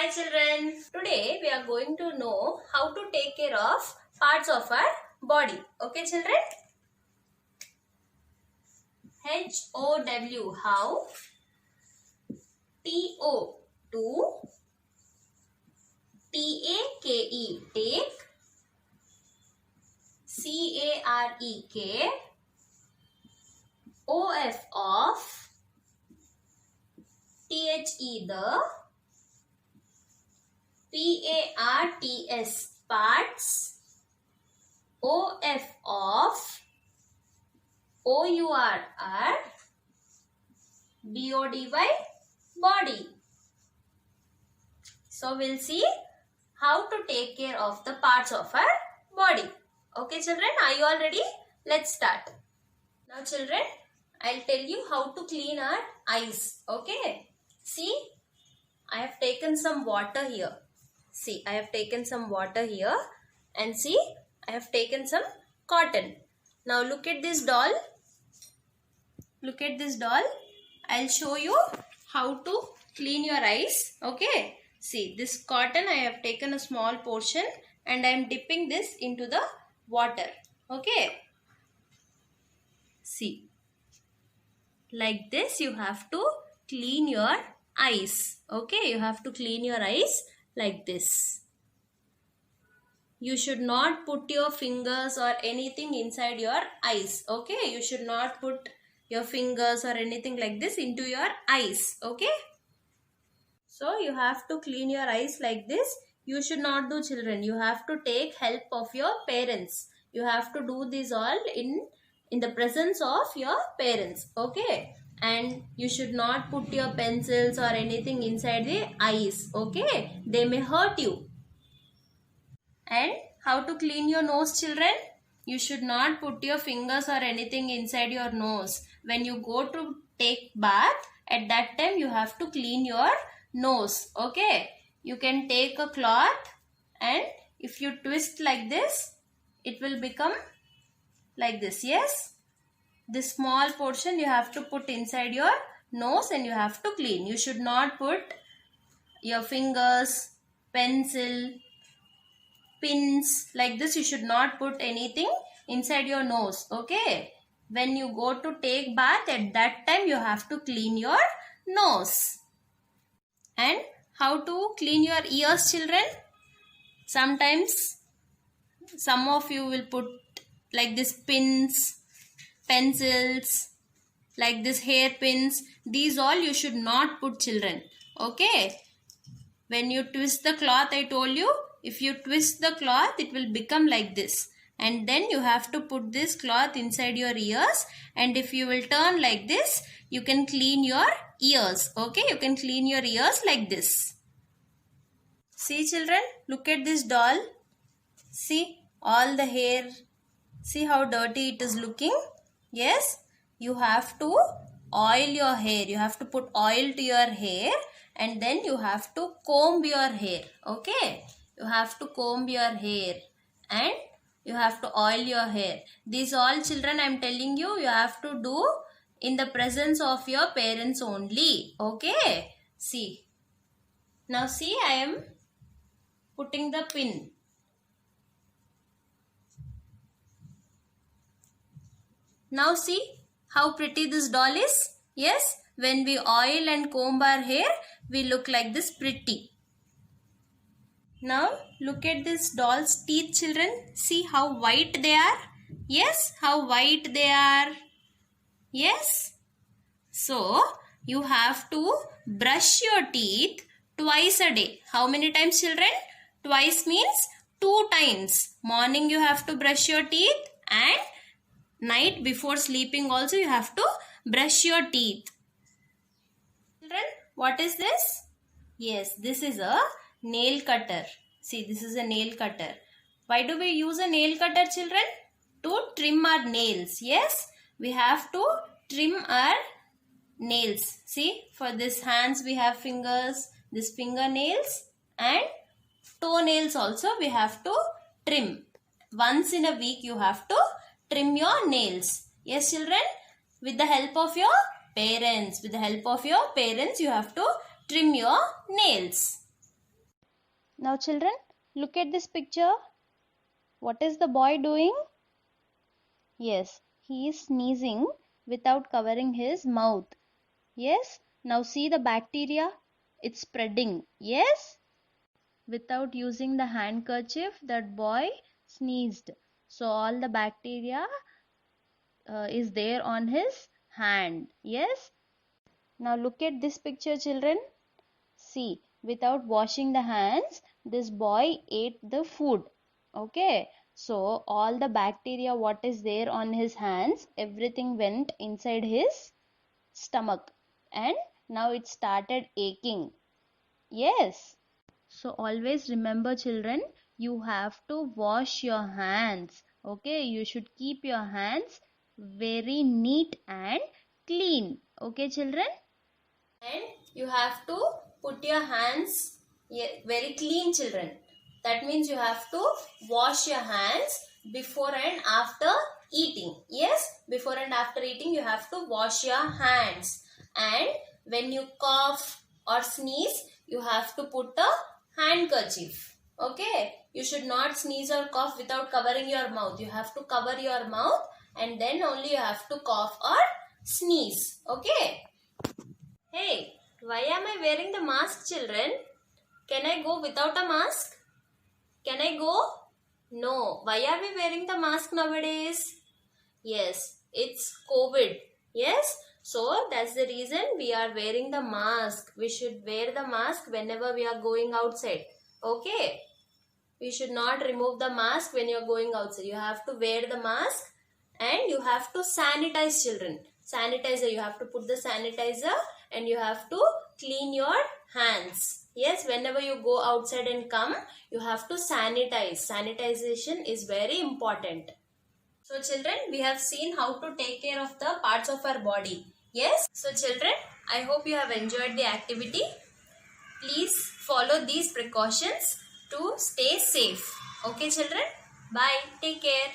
Hi children, today we are going to know how to take care of parts of our body. Okay children? H-O-W, how? T-O, to. T-A-K-E, take. C-A-R-E-K. O-F, off. T-H-E, the. P-A-R-T-S, parts. O-F, off. O-U-R, B-O-D-Y, body. So we'll see how to take care of the parts of our body. Okay children, are you all ready? Let's start. Now children, I'll tell you how to clean our eyes. Okay. See, I have taken some water here. See, I have taken some water here. And see, I have taken some cotton. Now look at this doll. Look at this doll. I'll show you how to clean your eyes. Okay. See, this cotton, I have taken a small portion and I am dipping this into the water. Okay. See. Like this you have to clean your eyes. Okay. You have to clean your eyes like this. You should not put your fingers or anything inside your eyes. Okay. You should not put your fingers or anything like this into your eyes. Okay. So you have to clean your eyes like this. You should not do children. You have to take help of your parents. You have to do this all in the presence of your parents. Okay. And you should not put your pencils or anything inside the eyes. Okay. They may hurt you. And how to clean your nose children? You should not put your fingers or anything inside your nose. When you go to take bath, at that time you have to clean your nose. Okay. You can take a cloth and if you twist like this, it will become like this. Yes. This small portion you have to put inside your nose and you have to clean. You should not put your fingers, pencil, pins like this. You should not put anything inside your nose. Okay. When you go to take bath, at that time you have to clean your nose. And how to clean your ears children? Sometimes some of you will put like this pins, pencils, like this hair pins. These all you should not put children. Okay. When you twist the cloth, I told you, if you twist the cloth, it will become like this. And then you have to put this cloth inside your ears. And if you will turn like this, you can clean your ears. Okay, you can clean your ears like this. See children, look at this doll. See all the hair. See how dirty it is looking. Yes, you have to oil your hair. You have to put oil to your hair. And then you have to comb your hair. Okay, you have to comb your hair. And you have to oil your hair. These all children I am telling you, you have to do in the presence of your parents only. Okay. See. Now see, I am putting the pin. Now see how pretty this doll is. Yes. When we oil and comb our hair, we look like this pretty. Now look at this doll's teeth children. See how white they are. Yes, how white they are. Yes. So you have to brush your teeth twice a day. How many times children? Twice means 2 times. Morning you have to brush your teeth and night before sleeping also you have to brush your teeth. Children, what is this? Yes, this is a nail cutter. See, this is a nail cutter. Why do we use a nail cutter children? To trim our nails. Yes, we have to trim our nails. See, for this hands we have fingers, this fingernails and toenails also we have to trim. Once in a week you have to trim your nails. Yes children, with the help of your parents. With the help of your parents you have to trim your nails. Now children, look at this picture. What is the boy doing? Yes, he is sneezing without covering his mouth. Yes, now see the bacteria. It's spreading. Yes, without using the handkerchief, that boy sneezed. So all the bacteria is there on his hand. Yes. Now look at this picture, children. See, without washing the hands, this boy ate the food. Okay. So all the bacteria what is there on his hands, everything went inside his stomach, and now it started aching. Yes. So always remember, children, you have to wash your hands. Okay, you should keep your hands very neat and clean. Okay, children? And you have to put your hands very clean, children. That means you have to wash your hands before and after eating. Yes, before and after eating you have to wash your hands. And when you cough or sneeze, you have to put a handkerchief. Okay, you should not sneeze or cough without covering your mouth. You have to cover your mouth and then only you have to cough or sneeze. Okay. Hey, why am I wearing the mask, children? Can I go without a mask? Can I go? No. Why are we wearing the mask nowadays? Yes, it's COVID. Yes, so that's the reason we are wearing the mask. We should wear the mask whenever we are going outside. Okay? We should not remove the mask when you are going outside. You have to wear the mask and you have to sanitize, children. Sanitizer, you have to put the sanitizer and you have to clean your hands. Yes, whenever you go outside and come, you have to sanitize. Sanitization is very important. So children, we have seen how to take care of the parts of our body. Yes. So children, I hope you have enjoyed the activity. Please follow these precautions to stay safe. Okay children? Bye. Take care.